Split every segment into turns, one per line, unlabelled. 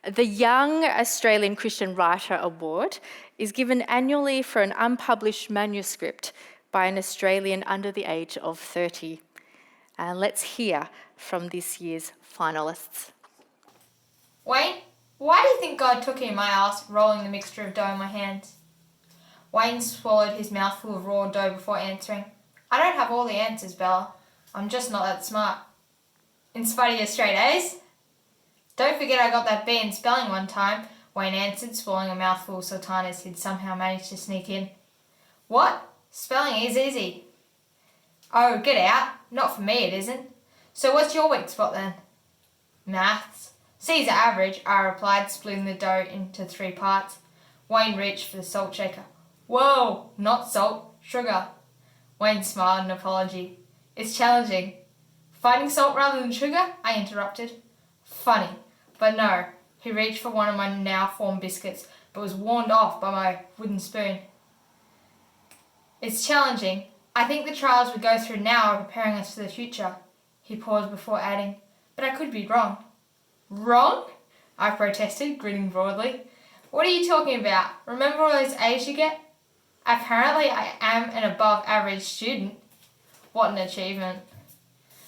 The Young Australian Christian Writer Award is given annually for an unpublished manuscript by an Australian under the age of 30. Let's hear from this year's finalists.
Wayne, why do you think God took him? I asked, rolling the mixture of dough in my hands. Wayne swallowed his mouthful of raw dough before answering. I don't have all the answers, Bella. I'm just not that smart. In spite of your straight A's? Don't forget I got that B in spelling one time, Wayne answered, swallowing a mouthful of sultanas he'd somehow managed to sneak in. What? Spelling is easy. Oh, get out. Not for me, it isn't. So what's your weak spot then? Maths. C's are average, I replied, splitting the dough into 3 parts. Wayne reached for the salt shaker. Whoa, not salt, sugar. Wayne smiled in apology. It's challenging. Finding salt rather than sugar? I interrupted. Funny. But no, he reached for one of my now formed biscuits, but was warned off by my wooden spoon. It's challenging. I think the trials we go through now are preparing us for the future. He paused before adding, but I could be wrong. Wrong? I protested, grinning broadly. What are you talking about? Remember all those A's you get? Apparently I am an above average student. What an achievement.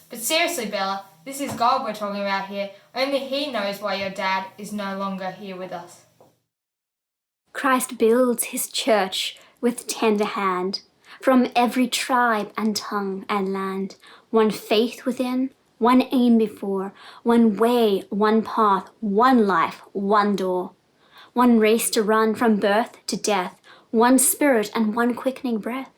But seriously, Bella, this is God we're talking about here. Only He knows why your dad is no longer here with us.
Christ builds his church with tender hand, from every tribe and tongue and land, one faith within, one aim before, one way, one path, one life, one door, one race to run from birth to death, one spirit and one quickening breath,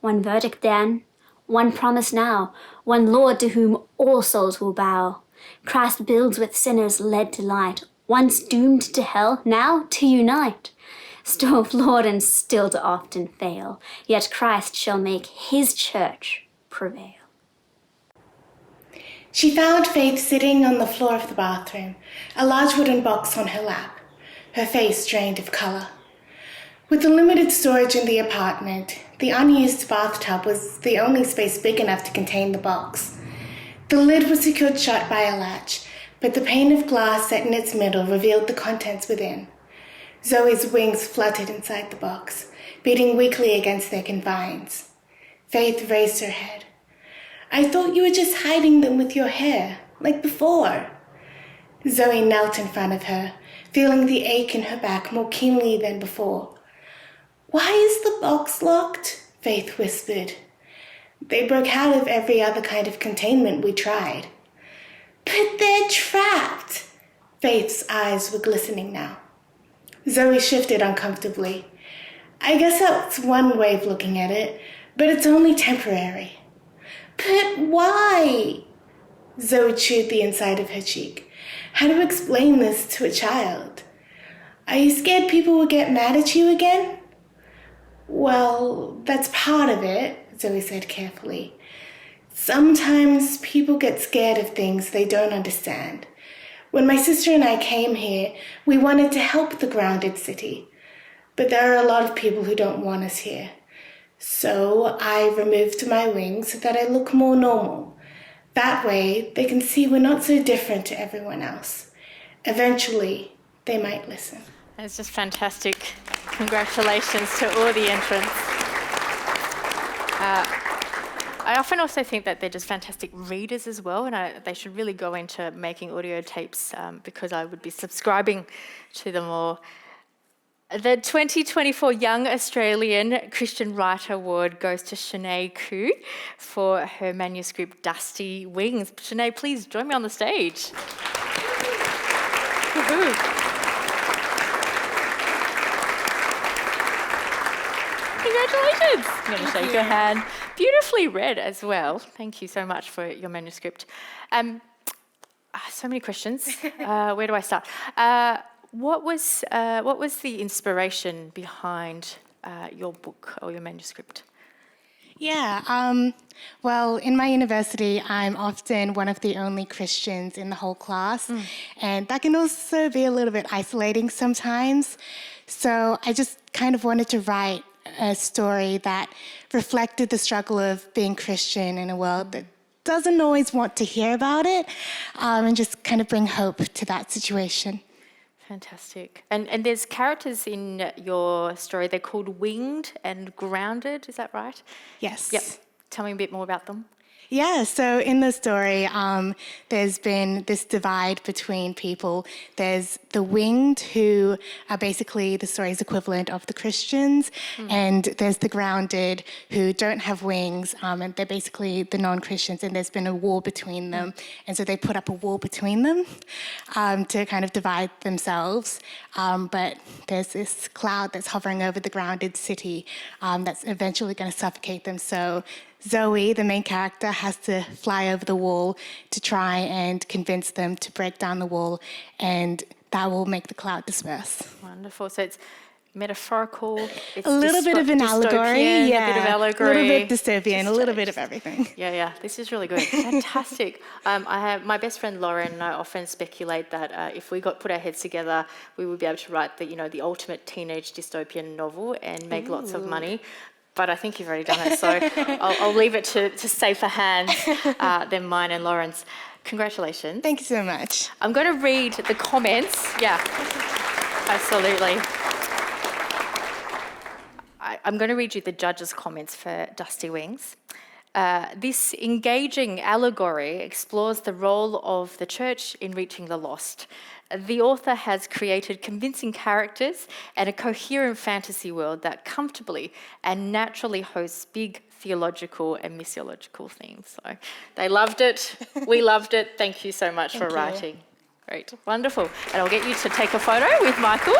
one verdict then, one promise now, one Lord to whom all souls will bow. Christ builds with sinners led to light, once doomed to hell, now to unite. Still flawed and still to often fail, yet Christ shall make his church prevail.
She found Faith sitting on the floor of the bathroom, a large wooden box on her lap, her face drained of colour. With the limited storage in the apartment, the unused bathtub was the only space big enough to contain the box. The lid was secured shut by a latch, but the pane of glass set in its middle revealed the contents within. Zoe's wings fluttered inside the box, beating weakly against their confines. Faith raised her head. I thought you were just hiding them with your hair, like before. Zoe knelt in front of her, feeling the ache in her back more keenly than before. Why is the box locked? Faith whispered. They broke out of every other kind of containment we tried. But they're trapped. Faith's eyes were glistening now. Zoe shifted uncomfortably. I guess that's one way of looking at it, but it's only temporary. But why? Zoe chewed the inside of her cheek. How to explain this to a child? Are you scared people will get mad at you again? Well, that's part of it, Zoe said carefully. Sometimes people get scared of things they don't understand. When my sister and I came here, we wanted to help the grounded city. But there are a lot of people who don't want us here. So I removed my wings so that I look more normal. That way, they can see we're not so different to everyone else. Eventually, they might listen.
It's just fantastic. Congratulations to all the entrants. I often also think that they're just fantastic readers as well, and they should really go into making audio tapes because I would be subscribing to them all. The 2024 Young Australian Christian Writer Award goes to Shannae Koo for her manuscript Dusty Wings. Shannae, please join me on the stage. Woohoo. Congratulations. I'm going to shake your hand. Beautifully read as well. Thank you so much for your manuscript. So many questions. Where do I start? What was the inspiration behind your book or your manuscript?
Yeah, well, in my university, I'm often one of the only Christians in the whole class, and that can also be a little bit isolating sometimes. So I just kind of wanted to write a story that reflected the struggle of being Christian in a world that doesn't always want to hear about it, and just kind of bring hope to that situation.
Fantastic. And there's characters in your story, they're called Winged and Grounded, is that right?
Yes.
Yep. Tell me a bit more about them.
Yeah, so in the story, there's been this divide between people. There's the winged, who are basically the story's equivalent of the Christians, and there's the grounded, who don't have wings, and they're basically the non-Christians, and there's been a war between them. And so they put up a wall between them to kind of divide themselves. But there's this cloud that's hovering over the grounded city that's eventually going to suffocate them. So Zoe, the main character, has to fly over the wall to try and convince them to break down the wall, and that will make the cloud disperse.
Wonderful. So it's metaphorical. It's
A little bit of an allegory,
yeah. A bit of allegory.
A little bit dystopian, a little bit of everything.
Yeah. This is really good. Fantastic. I have my best friend Lauren and I often speculate that if we put our heads together, we would be able to write the ultimate teenage dystopian novel and make lots of money. But I think you've already done it, so I'll leave it to safer hands than mine and Lauren's. Congratulations.
Thank you so much.
I'm going to read the comments. Yeah, absolutely. I'm going to read you the judges' comments for Dusty Wings. This engaging allegory explores the role of the church in reaching the lost. The author has created convincing characters and a coherent fantasy world that comfortably and naturally hosts big theological and missiological themes. So they loved it. We loved it. Thank you so much for writing. Great. Wonderful. And I'll get you to take a photo with Michael.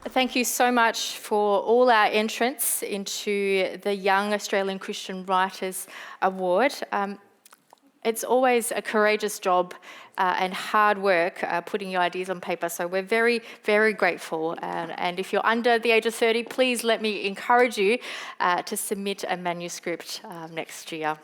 Thank you so much for all our entrants into the Young Australian Christian Writers Award. It's always a courageous job and hard work putting your ideas on paper, so we're very, very grateful. And if you're under the age of 30, please let me encourage you to submit a manuscript next year.